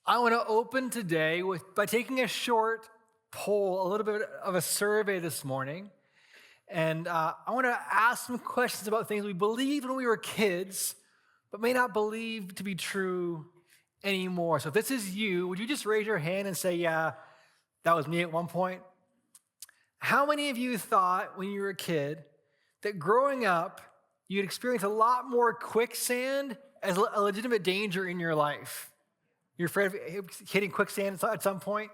I want to open today by taking a short poll, a little bit of a survey this morning. And I want to ask some questions about things we believed when we were kids, but may not believe to be true anymore. So if this is you, would you just raise your hand and say, yeah, that was me at one point? How many of you thought when you were a kid that growing up, you'd experience a lot more quicksand as a legitimate danger in your life? You're afraid of hitting quicksand at some point?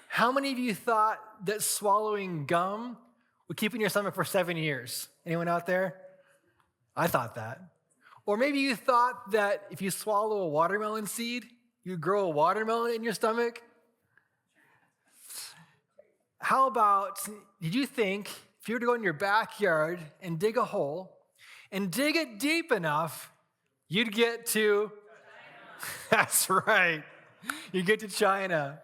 How many of you thought that swallowing gum would keep in your stomach for 7 years? Anyone out there? I thought that. Or maybe you thought that if you swallow a watermelon seed, you'd grow a watermelon in your stomach? How about, did you think if you were to go in your backyard and dig a hole and dig it deep enough, you'd get to That's right. You get to China.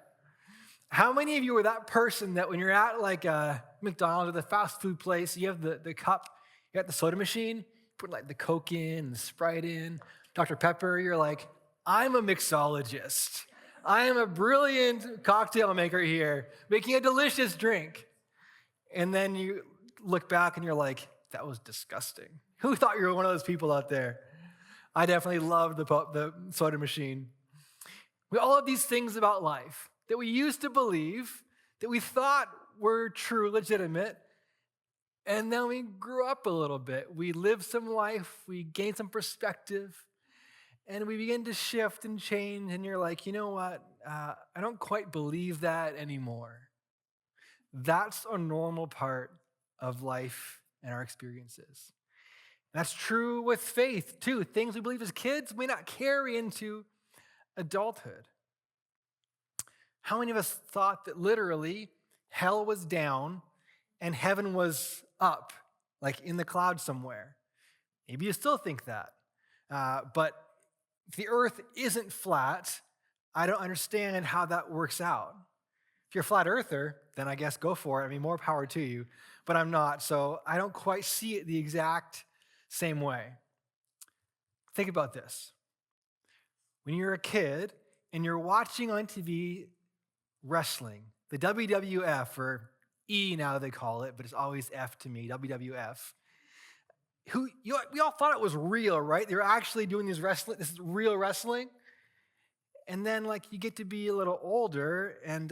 How many of you are that person that when you're at like a McDonald's or the fast food place, you have the cup, you got the soda machine, put like the Coke in, the Sprite in, Dr. Pepper, you're like, I'm a mixologist. I am a brilliant cocktail maker here, making a delicious drink. And then you look back and you're like, that was disgusting. Who thought you were one of those people out there? I definitely love the soda machine. We all have these things about life that we used to believe, that we thought were true, legitimate, and then we grew up a little bit. We lived some life, we gained some perspective, and we begin to shift and change, and you're like, you know what? I don't quite believe that anymore. That's a normal part of life and our experiences. That's true with faith, too. Things we believe as kids may not carry into adulthood. How many of us thought that literally hell was down and heaven was up, like in the clouds somewhere? Maybe you still think that. But if the earth isn't flat, I don't understand how that works out. If you're a flat earther, then I guess go for it. I mean, more power to you. But I'm not, so I don't quite see it the exact same way. Think about this. When you're a kid and you're watching on TV wrestling, the WWF, or E now they call it, but it's always F to me, WWF. We all thought it was real, right? They were actually doing this is real wrestling. And then you get to be a little older and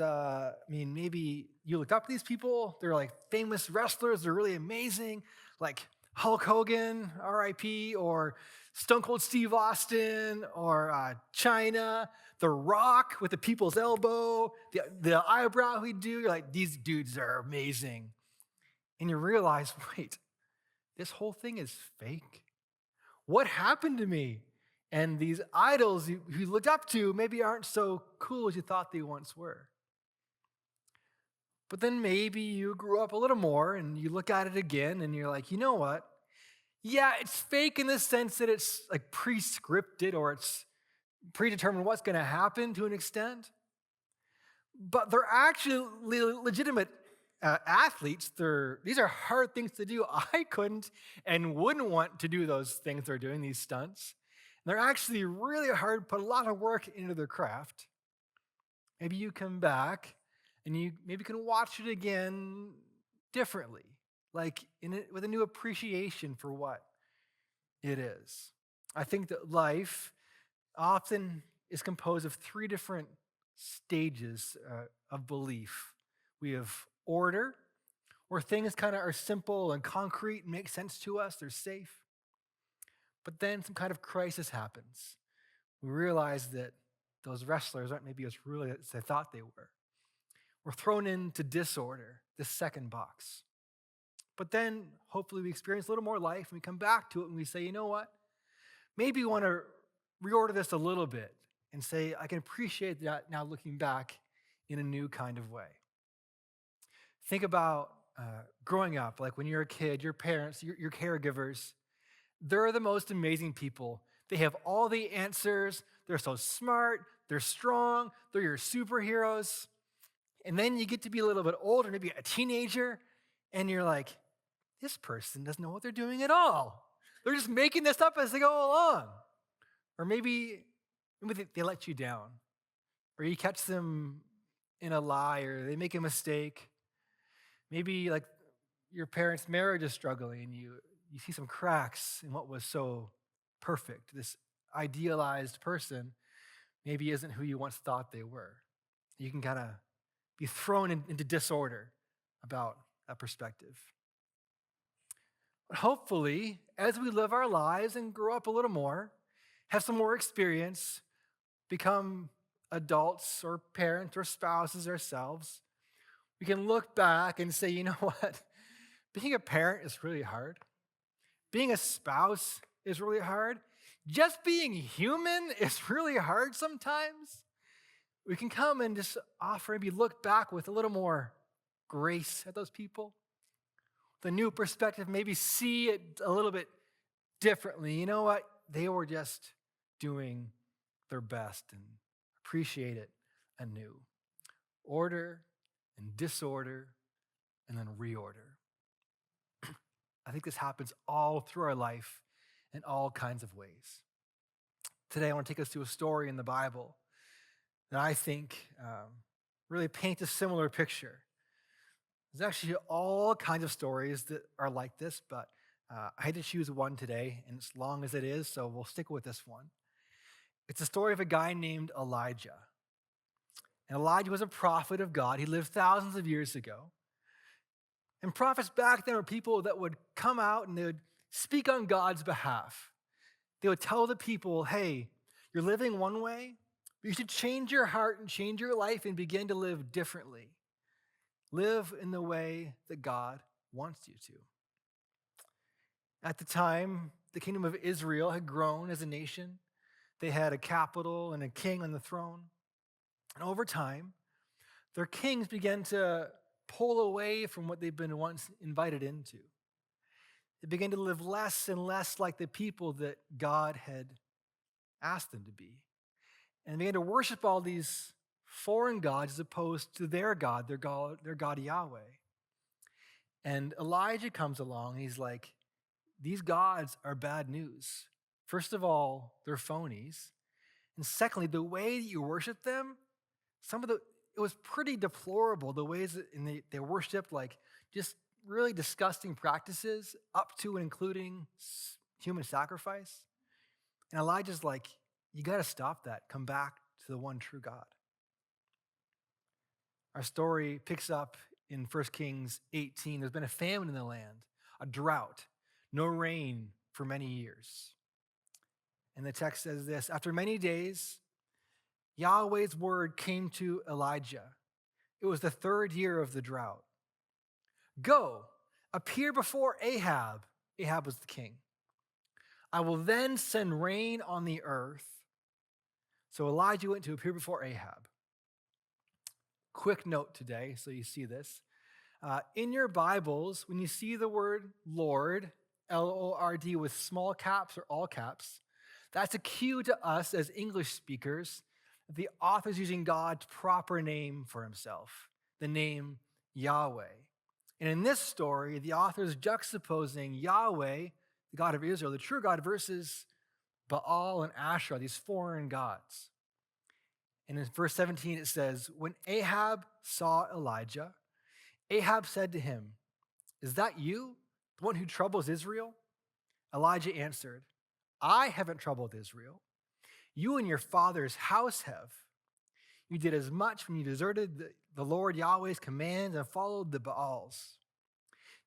maybe you looked up to these people. They're like famous wrestlers. They're really amazing. Like Hulk Hogan, R.I.P., or Stone Cold Steve Austin, or China, The Rock with the people's elbow, the eyebrow he'd do. You're like, these dudes are amazing. And you realize, wait, this whole thing is fake. What happened to me? And these idols you looked up to maybe aren't so cool as you thought they once were. But then maybe you grew up a little more and you look at it again and you're like, you know what? Yeah, it's fake in the sense that it's like pre-scripted or it's predetermined what's going to happen to an extent. But they're actually legitimate athletes. These are hard things to do. I couldn't and wouldn't want to do those things they're doing, these stunts. And they're actually really hard, put a lot of work into their craft. Maybe you come back and you maybe can watch it again differently, with a new appreciation for what it is. I think that life often is composed of 3 different stages of belief. We have order, where things kind of are simple and concrete and make sense to us, they're safe. But then some kind of crisis happens. We realize that those wrestlers aren't maybe as real as they thought they were. We're thrown into disorder, this second box. But then hopefully we experience a little more life and we come back to it and we say, you know what? Maybe we want to reorder this a little bit and say, I can appreciate that now looking back in a new kind of way. Think about growing up, like when you're a kid, your parents, your caregivers, they're the most amazing people. They have all the answers. They're so smart. They're strong. They're your superheroes. And then you get to be a little bit older, maybe a teenager, and you're like, this person doesn't know what they're doing at all. They're just making this up as they go along. Or maybe maybe they let you down, or you catch them in a lie, or they make a mistake. Maybe like your parents' marriage is struggling, and you see some cracks in what was so perfect. This idealized person maybe isn't who you once thought they were. You can kind of be thrown into disorder about that perspective. But hopefully, as we live our lives and grow up a little more, have some more experience, become adults or parents or spouses ourselves, we can look back and say, you know what? Being a parent is really hard. Being a spouse is really hard. Just being human is really hard sometimes. We can come and just offer, maybe look back with a little more grace at those people, the new perspective, maybe see it a little bit differently. You know what? They were just doing their best, and appreciate it anew. Order and disorder and then reorder. I think this happens all through our life in all kinds of ways. Today, I want to take us to a story in the Bible that I think really paints a similar picture. There's actually all kinds of stories that are like this, but I had to choose one today, and it's long as it is, so we'll stick with this one. It's a story of a guy named Elijah. And Elijah was a prophet of God. He lived thousands of years ago. And prophets back then were people that would come out and they would speak on God's behalf. They would tell the people, hey, you're living one way, but you should change your heart and change your life and begin to live differently. Live in the way that God wants you to. At the time, the kingdom of Israel had grown as a nation. They had a capital and a king on the throne. And over time, their kings began to pull away from what they'd been once invited into. They began to live less and less like the people that God had asked them to be. And they began to worship all these foreign gods as opposed to their God Yahweh. And Elijah comes along and he's like, these gods are bad news. First of all, they're phonies. And secondly, the way that you worship them, it was pretty deplorable, the ways that they worshiped like just really disgusting practices up to and including human sacrifice. And Elijah's like, you got to stop that. Come back to the one true God. Our story picks up in 1 Kings 18. There's been a famine in the land, a drought, no rain for many years. And the text says this: after many days, Yahweh's word came to Elijah. It was the third year of the drought. Go, appear before Ahab. Ahab was the king. I will then send rain on the earth. So Elijah went to appear before Ahab. Quick note today, so you see this. In your Bibles, when you see the word Lord, L-O-R-D with small caps or all caps, that's a cue to us as English speakers. The author's using God's proper name for himself, the name Yahweh. And in this story, the author is juxtaposing Yahweh, the God of Israel, the true God, versus Baal and Asherah, these foreign gods. And in verse 17, it says, when Ahab saw Elijah, Ahab said to him, is that you, the one who troubles Israel? Elijah answered, I haven't troubled Israel. You and your father's house have. You did as much when you deserted the Lord Yahweh's commands and followed the Baals.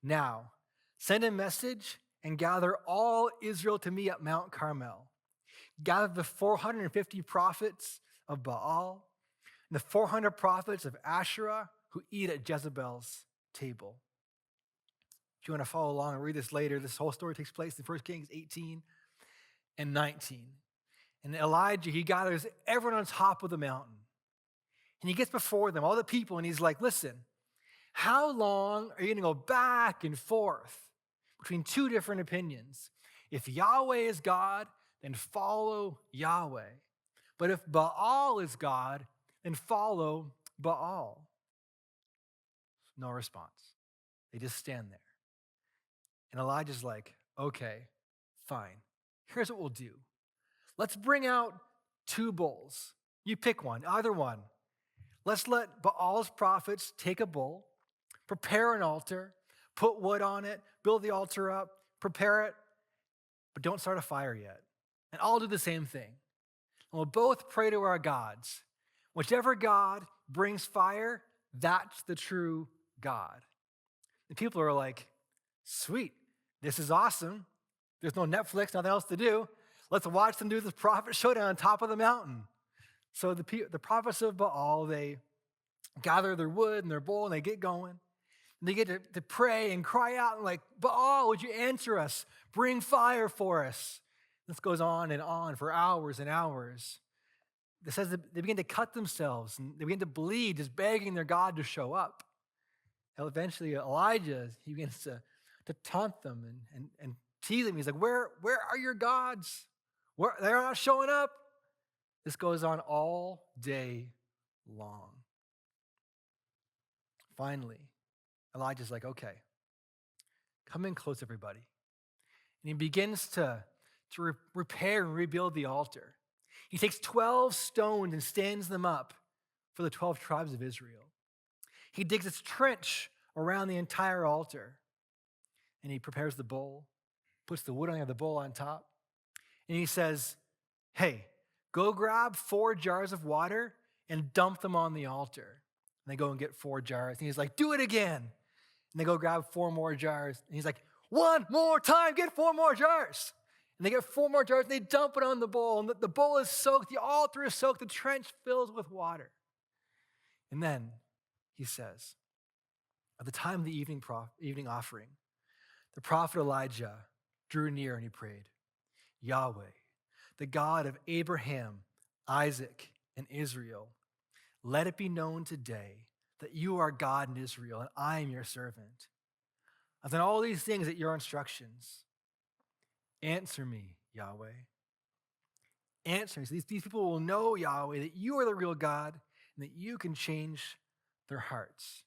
Now, send a message and gather all Israel to me at Mount Carmel. Gather the 450 prophets of Baal and the 400 prophets of Asherah who eat at Jezebel's table. If you want to follow along and read this later, this whole story takes place in 1 Kings 18 and 19. And Elijah, he gathers everyone on top of the mountain. And he gets before them, all the people, and he's like, listen, how long are you going to go back and forth between two different opinions? If Yahweh is God, then follow Yahweh. But if Baal is God, then follow Baal. No response. They just stand there. And Elijah's like, okay, fine. Here's what we'll do. Let's bring out 2 bulls. You pick one, either one. Let's let Baal's prophets take a bull, prepare an altar, put wood on it, build the altar up, prepare it, but don't start a fire yet. And I'll do the same thing. And we'll both pray to our gods. Whichever God brings fire, that's the true God. And people are like, sweet, this is awesome. There's no Netflix, nothing else to do. Let's watch them do this prophet showdown on top of the mountain. So the prophets of Baal, they gather their wood and their bowl and they get going. And they get to pray and cry out and like, Baal, would you answer us? Bring fire for us. This goes on and on for hours and hours. It says that they begin to cut themselves and they begin to bleed, just begging their God to show up. And eventually Elijah, he begins to taunt them and tease them. He's like, where are your gods? They're not showing up. This goes on all day long. Finally, Elijah's like, okay, come in close, everybody. And he begins to repair and rebuild the altar. He takes 12 stones and stands them up for the 12 tribes of Israel. He digs a trench around the entire altar. And he prepares the bowl, puts the wood on the bowl on top. And he says, hey, go grab 4 jars of water and dump them on the altar. And they go and get 4 jars. And he's like, do it again. And they go grab 4 more jars. And he's like, 1 more time, get 4 more jars. And they get 4 more jars, and they dump it on the bowl. And the bowl is soaked, the altar is soaked, the trench fills with water. And then he says, at the time of the evening offering, the prophet Elijah drew near and he prayed, Yahweh, the God of Abraham, Isaac, and Israel, let it be known today that you are God in Israel and I am your servant. I've done all these things at your instructions. Answer me, Yahweh. Answer me. So these people will know, Yahweh, that you are the real God and that you can change their hearts.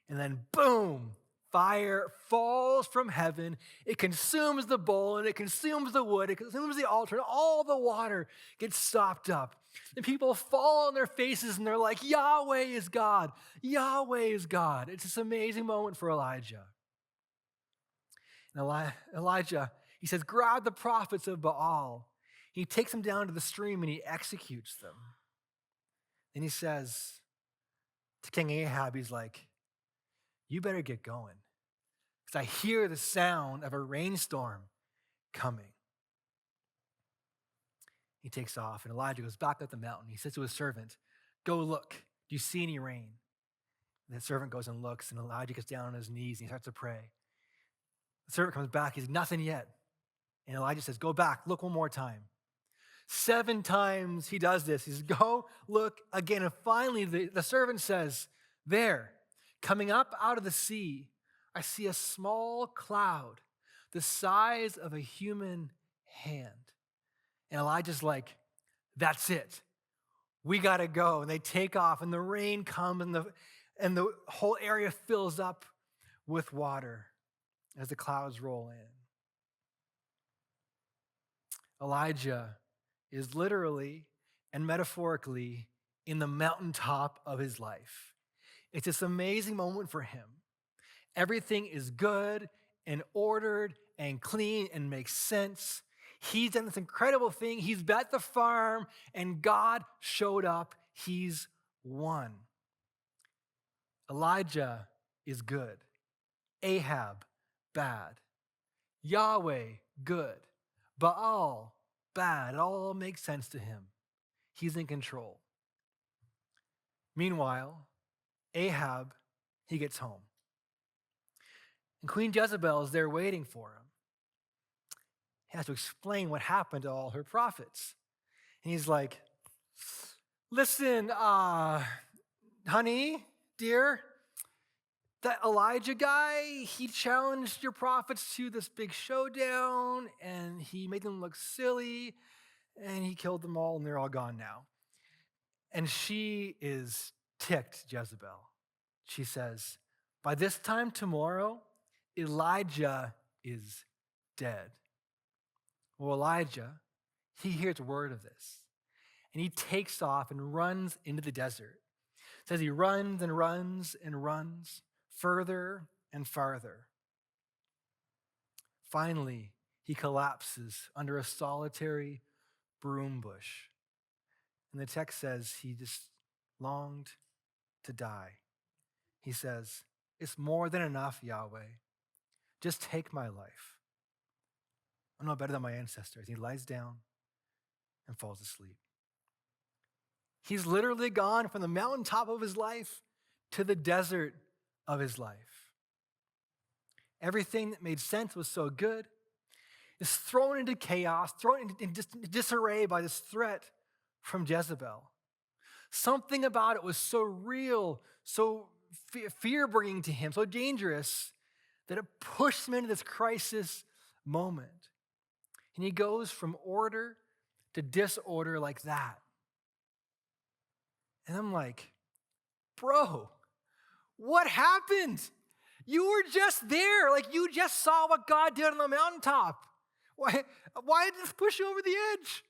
And then boom, fire falls from heaven. It consumes the bowl and it consumes the wood. It consumes the altar and all the water gets stopped up. And people fall on their faces and they're like, Yahweh is God. Yahweh is God. It's this amazing moment for Elijah. And Elijah, he says, grab the prophets of Baal. He takes them down to the stream and he executes them. And he says to King Ahab, he's like, you better get going because I hear the sound of a rainstorm coming. He takes off and Elijah goes back up the mountain. He says to his servant, go look. Do you see any rain? And the servant goes and looks and Elijah gets down on his knees and he starts to pray. The servant comes back. He says, nothing yet. And Elijah says, go back. Look one more time. 7 times he does this. He says, go look again. And finally, the servant says, there, coming up out of the sea, I see a small cloud the size of a human hand. And Elijah's like, that's it. We got to go. And they take off and the rain comes and the whole area fills up with water as the clouds roll in. Elijah is literally and metaphorically in the mountaintop of his life. It's this amazing moment for him. Everything is good and ordered and clean and makes sense. He's done this incredible thing. He's at the farm and God showed up. He's won. Elijah is good. Ahab, bad. Yahweh, good. Baal, bad. It all makes sense to him. He's in control. Meanwhile, Ahab, he gets home. And Queen Jezebel is there waiting for him. He has to explain what happened to all her prophets. And he's like, listen, honey, dear, that Elijah guy, he challenged your prophets to this big showdown, and he made them look silly, and he killed them all, and they're all gone now. And she is ticked, Jezebel. She says, by this time tomorrow, Elijah is dead. Well, Elijah, he hears word of this. and he takes off and runs into the desert. It says he runs and runs and runs further and farther. Finally, he collapses under a solitary broom bush. And the text says he just longed to die. He says, "It's more than enough, Yahweh. Just take my life. I'm no better than my ancestors." He lies down and falls asleep. He's literally gone from the mountaintop of his life to the desert of his life. Everything that made sense was so good is thrown into chaos, thrown into disarray by this threat from Jezebel. Something about it was so real, so fear-bringing to him, so dangerous, that it pushed him into this crisis moment. And he goes from order to disorder like that. And I'm like, bro, what happened? You were just there. Like, you just saw what God did on the mountaintop. Why did this push you over the edge?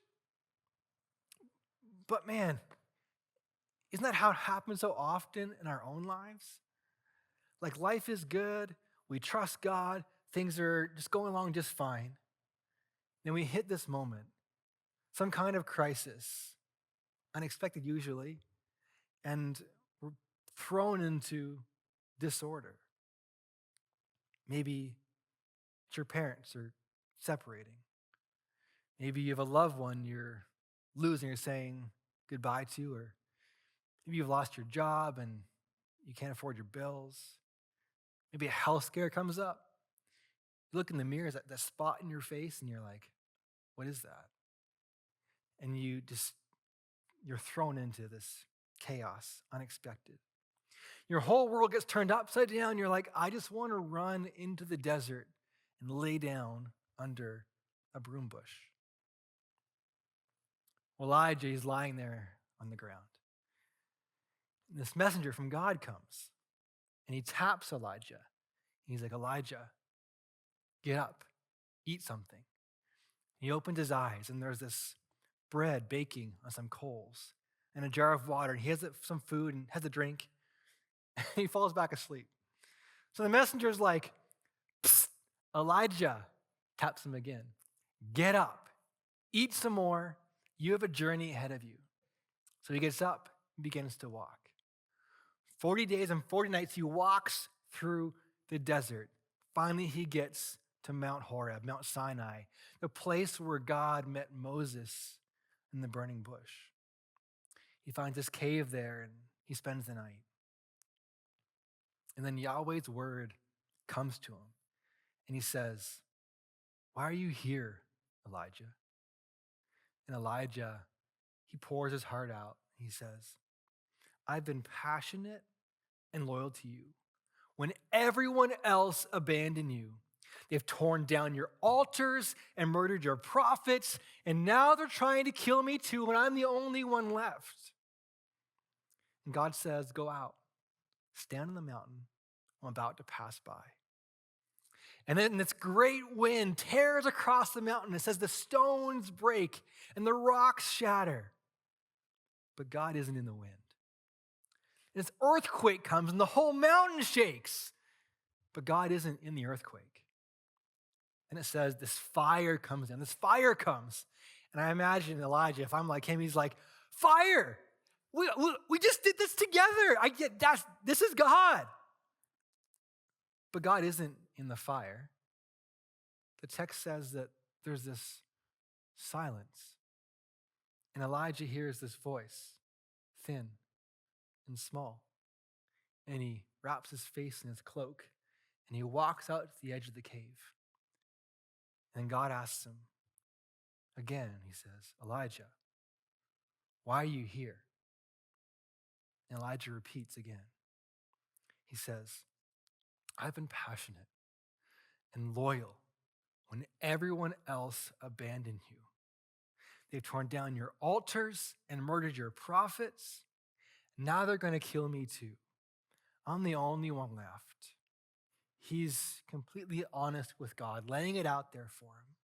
But man, isn't that how it happens so often in our own lives? Like, life is good. We trust God. Things are just going along just fine. Then we hit this moment, some kind of crisis, unexpected usually, and we're thrown into disorder. Maybe it's your parents are separating. Maybe you have a loved one you're losing or saying goodbye to, or maybe you've lost your job and you can't afford your bills. Maybe a health scare comes up. You look in the mirror, is that spot in your face, and you're like, what is that? And you're thrown into this chaos, unexpected. Your whole world gets turned upside down. You're like, I just want to run into the desert and lay down under a broom bush. Well, Elijah is lying there on the ground. And this messenger from God comes, and he taps Elijah. And he's like, Elijah, get up, eat something. He opens his eyes, and there's this bread baking on some coals and a jar of water. And he has some food and has a drink. And he falls back asleep. So the messenger's like, psst, Elijah, taps him again. Get up, eat some more. You have a journey ahead of you. So he gets up and begins to walk. 40 days and 40 nights he walks through the desert. Finally, he gets to Mount Horeb, Mount Sinai, the place where God met Moses in the burning bush. He finds this cave there and he spends the night. And then Yahweh's word comes to him and he says, why are you here, Elijah? And Elijah, he pours his heart out. He says, I've been passionate and loyal to you when everyone else abandoned you. They've torn down your altars and murdered your prophets, and now they're trying to kill me too when I'm the only one left. And God says, go out, stand on the mountain I'm about to pass by. And then this great wind tears across the mountain. It says the stones break and the rocks shatter. But God isn't in the wind. And this earthquake comes and the whole mountain shakes. But God isn't in the earthquake. And it says this fire comes in. This fire comes. And I imagine Elijah, if I'm like him, he's like, fire! We just did this together. This is God. But God isn't in the fire. The text says that there's this silence. And Elijah hears this voice, thin and small. And he wraps his face in his cloak and he walks out to the edge of the cave. And God asks him again, he says, Elijah, why are you here? And Elijah repeats again. He says, I've been passionate and loyal when everyone else abandoned you. They've torn down your altars and murdered your prophets. Now they're going to kill me too. I'm the only one left. He's completely honest with God, laying it out there for him.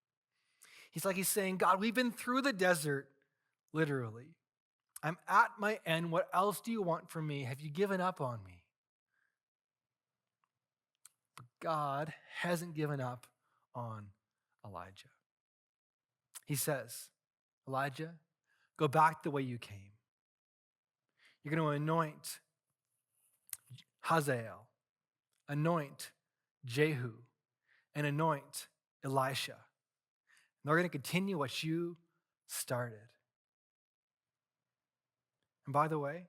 He's saying, God, we've been through the desert, literally. I'm at my end. What else do you want from me? Have you given up on me? But God hasn't given up on Elijah. He says, Elijah, go back the way you came. You're going to anoint Hazael, anoint Jehu, and anoint Elisha. And they're going to continue what you started. And by the way,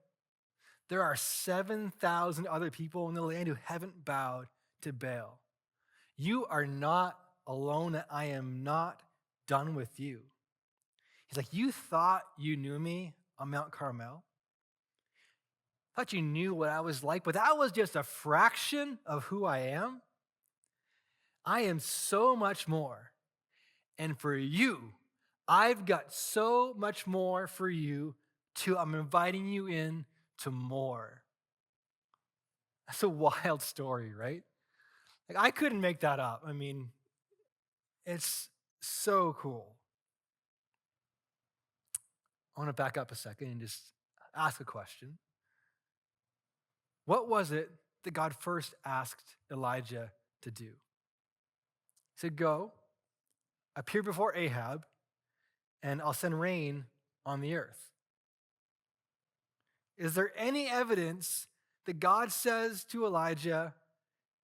there are 7,000 other people in the land who haven't bowed to Baal. You are not alone. I am not done with you. He's like, you thought you knew me on Mount Carmel? Thought you knew what I was like, but that was just a fraction of who I am. I am so much more. And for you, I've got so much more for you too. I'm inviting you in to more. That's a wild story, right? Like, I couldn't make that up. I mean, it's so cool. I want to back up a second and just ask a question. What was it that God first asked Elijah to do? He said, go, appear before Ahab, and I'll send rain on the earth. Is there any evidence that God says to Elijah,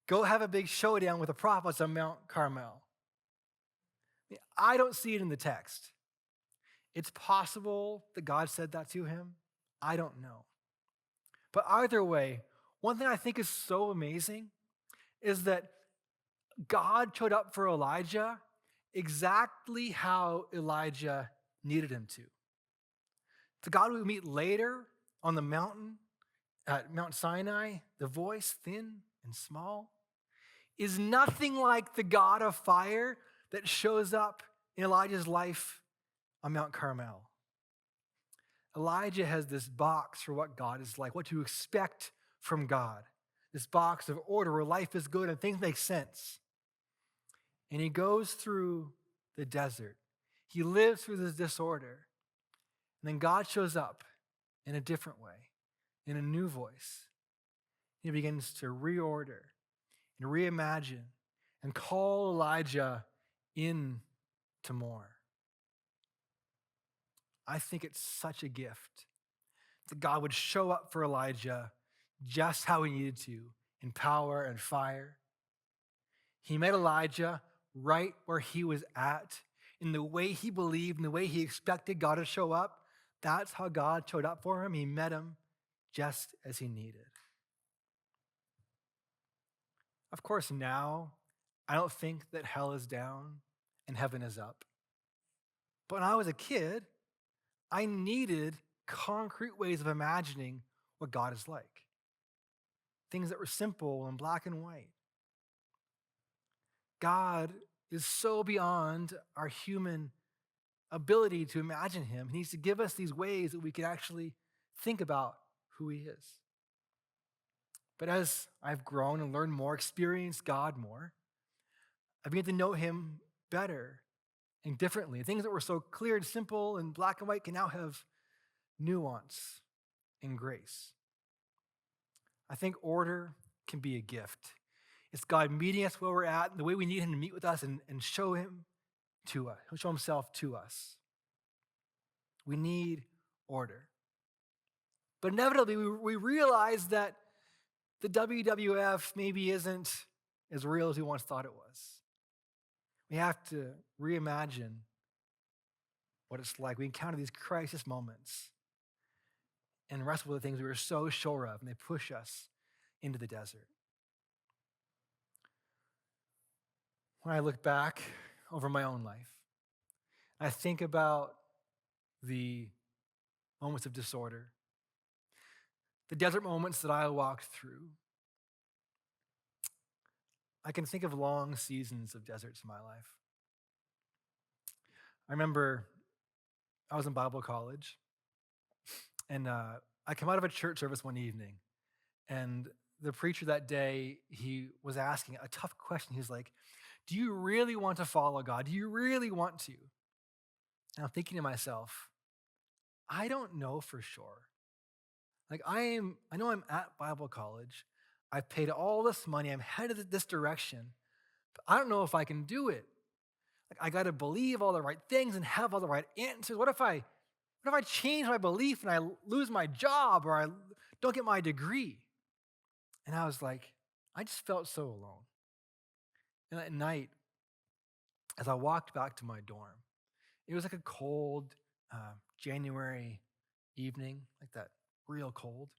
go have a big showdown with the prophets on Mount Carmel? I don't see it in the text. It's possible that God said that to him. I don't know. But either way, one thing I think is so amazing is that God showed up for Elijah exactly how Elijah needed him to. The God we meet later on the mountain at Mount Sinai, the voice thin and small, is nothing like the God of fire that shows up in Elijah's life on Mount Carmel. Elijah has this box for what God is like, what to expect from God. This box of order where life is good and things make sense. And he goes through the desert. He lives through this disorder. And then God shows up in a different way, in a new voice. He begins to reorder and reimagine and call Elijah in to more. I think it's such a gift that God would show up for Elijah just how he needed to, in power and fire. He met Elijah right where he was at, in the way he believed, in the way he expected God to show up. That's how God showed up for him. He met him just as he needed. Of course, now, I don't think that hell is down and heaven is up. But when I was a kid, I needed concrete ways of imagining what God is like. Things that were simple and black and white. God is so beyond our human ability to imagine him. He needs to give us these ways that we can actually think about who he is. But as I've grown and learned more, experienced God more, I began to know him better and differently. Things that were so clear and simple and black and white can now have nuance and grace. I think order can be a gift. It's God meeting us where we're at, the way we need him to meet with us and show him to us. He'll show himself to us. We need order. But inevitably, we realize that the WWF maybe isn't as real as we once thought it was. We have to reimagine what it's like. We encounter these crisis moments and wrestle with the things we were so sure of, and they push us into the desert. When I look back over my own life, I think about the moments of disorder, the desert moments that I walked through. I can think of long seasons of deserts in my life. I remember I was in Bible college, and I came out of a church service one evening, and the preacher that day, he was asking a tough question. He's like, do you really want to follow God? Do you really want to? And I'm thinking to myself, I don't know for sure. Like I know I'm at Bible college. I've paid all this money. I'm headed this direction. But I don't know if I can do it. Like I got to believe all the right things and have all the right answers. What if I change my belief and I lose my job or I don't get my degree? And I was like, I just felt so alone. And at night, as I walked back to my dorm, it was like a cold January evening, like that real cold.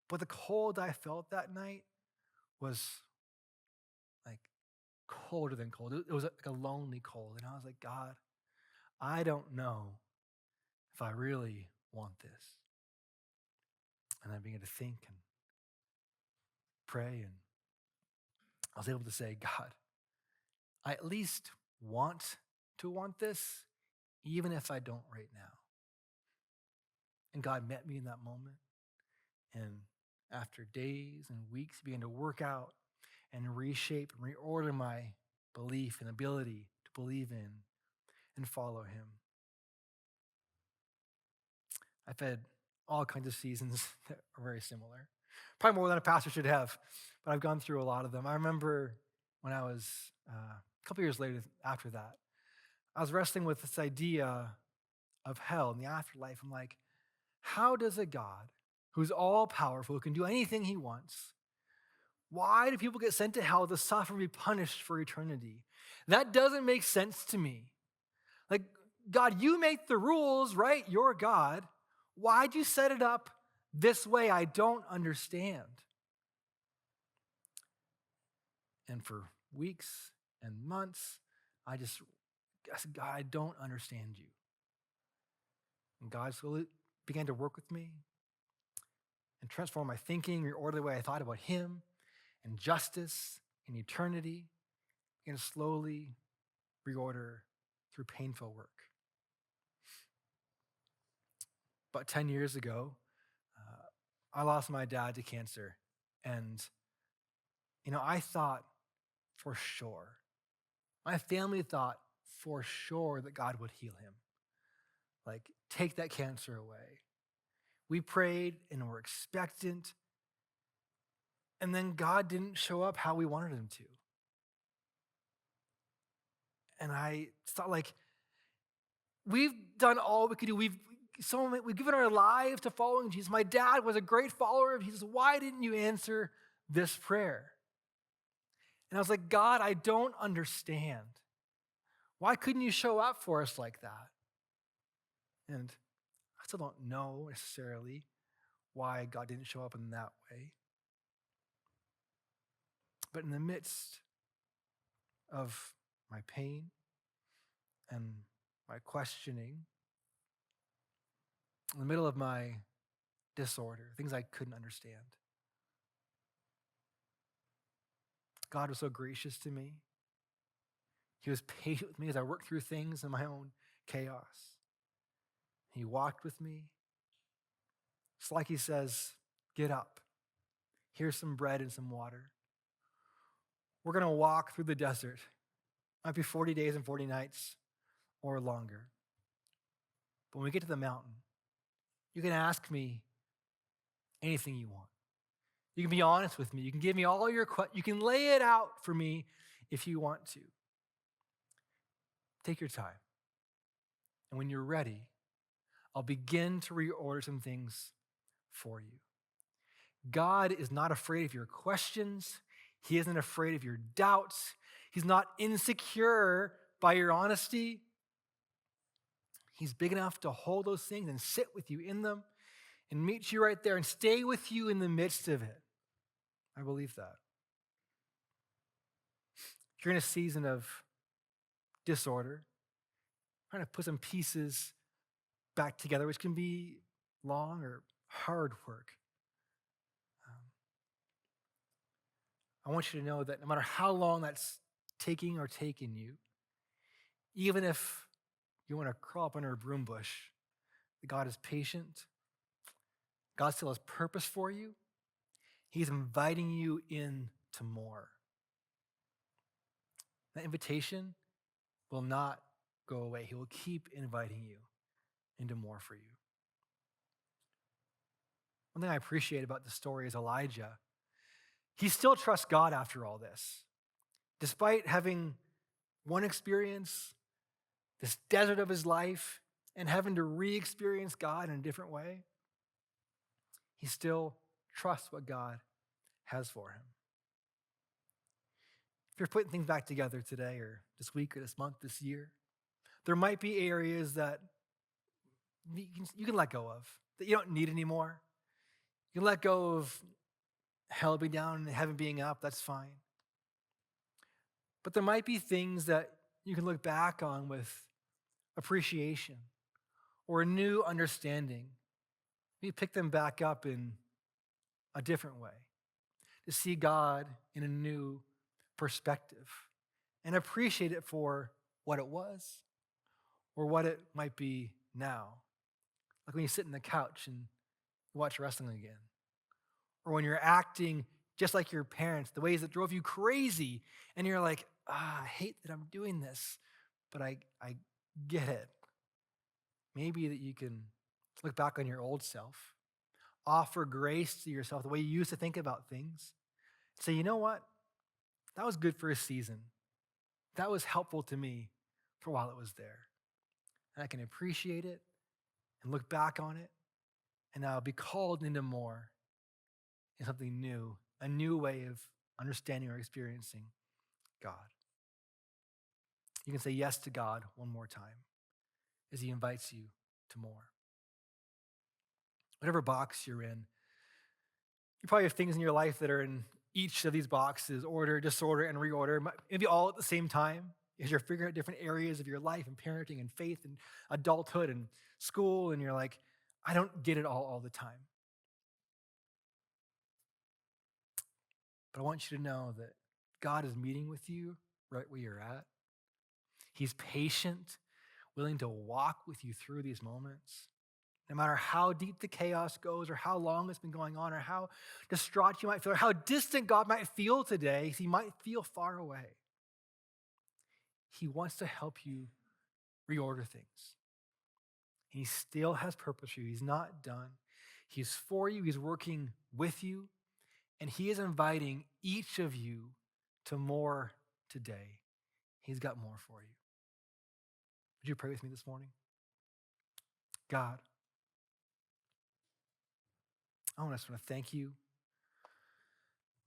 But the cold I felt that night was like colder than cold. It was like a lonely cold. And I was like, God, I don't know if I really want this. And I began to think and pray. And I was able to say, God, I at least want to want this, even if I don't right now. And God met me in that moment. And after days and weeks, began to work out and reshape and reorder my belief and ability to believe in and follow him. I've had all kinds of seasons that are very similar. Probably more than a pastor should have, but I've gone through a lot of them. I remember when I was a couple years later after that, I was wrestling with this idea of hell and the afterlife. I'm like, how does a God who's all powerful, who can do anything he wants, why do people get sent to hell to suffer and be punished for eternity? That doesn't make sense to me. Like, God, you make the rules, right? You're God. Why'd you set it up this way? I don't understand. And for weeks and months, I said, God, I don't understand you. And God slowly began to work with me and transform my thinking, reorder the way I thought about him and justice and eternity, and slowly reorder through painful work. About 10 years ago, I lost my dad to cancer. And, I thought for sure, my family thought for sure that God would heal him. Like, take that cancer away. We prayed and were expectant. And then God didn't show up how we wanted him to. And I thought, like, we've done all we could do. We've given our lives to following Jesus. My dad was a great follower of Jesus. Why didn't you answer this prayer? And I was like, God, I don't understand. Why couldn't you show up for us like that? And I still don't know necessarily why God didn't show up in that way. But in the midst of my pain and my questioning, in the middle of my disorder, things I couldn't understand, God was so gracious to me. He was patient with me as I worked through things in my own chaos. He walked with me. It's like he says, get up. Here's some bread and some water. We're going to walk through the desert. Might be 40 days and 40 nights or longer. But when we get to the mountain, you can ask me anything you want. You can be honest with me. You can give me all your questions. You can lay it out for me if you want to. Take your time. And when you're ready, I'll begin to reorder some things for you. God is not afraid of your questions. He isn't afraid of your doubts. He's not insecure by your honesty. He's big enough to hold those things and sit with you in them and meet you right there and stay with you in the midst of it. I believe that. If you're in a season of disorder, trying to put some pieces back together, which can be long or hard work, I want you to know that no matter how long that's taking or taken you, even if you want to crawl up under a broom bush, that God is patient. God still has purpose for you. He's inviting you into more. That invitation will not go away. He will keep inviting you into more for you. One thing I appreciate about the story is Elijah. He still trusts God after all this. Despite having one experience, this desert of his life, and having to re-experience God in a different way, he still trusts what God has for him. If you're putting things back together today or this week or this month, this year, there might be areas that you can let go of, that you don't need anymore. You can let go of hell being down and heaven being up, that's fine. But there might be things that you can look back on with appreciation or a new understanding. Maybe pick them back up in a different way, to see God in a new perspective and appreciate it for what it was or what it might be now. Like when you sit on the couch and watch wrestling again, or when you're acting just like your parents, the ways that drove you crazy, and you're like, I hate that I'm doing this, but I get it. Maybe that you can look back on your old self, offer grace to yourself, the way you used to think about things. Say, you know what? That was good for a season. That was helpful to me for while it was there. And I can appreciate it and look back on it, and I'll be called into more, in something new, a new way of understanding or experiencing God. You can say yes to God one more time as he invites you to more. Whatever box you're in, you probably have things in your life that are in each of these boxes: order, disorder, and reorder, maybe all at the same time, as you're figuring out different areas of your life and parenting and faith and adulthood and school, and you're like, I don't get it all the time. But I want you to know that God is meeting with you right where you're at. He's patient, willing to walk with you through these moments. No matter how deep the chaos goes or how long it's been going on or how distraught you might feel or how distant God might feel today, he might feel far away. He wants to help you reorder things. He still has purpose for you. He's not done. He's for you. He's working with you. And he is inviting each of you to more today. He's got more for you. Would you pray with me this morning? God, I just want to thank you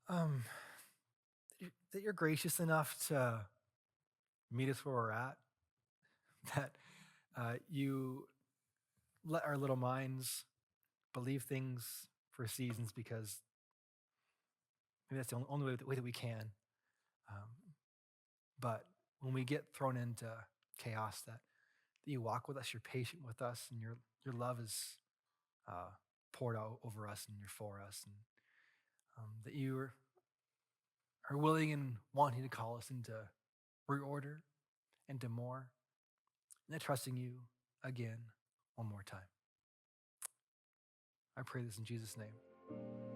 that you're gracious enough to meet us where we're at, that you let our little minds believe things for seasons because maybe that's the only way that we can. But when we get thrown into chaos, that you walk with us, you're patient with us, and your love is poured out over us and you're for us, and that you are willing and wanting to call us into reorder and to more, and then trusting you again one more time. I pray this in Jesus' name.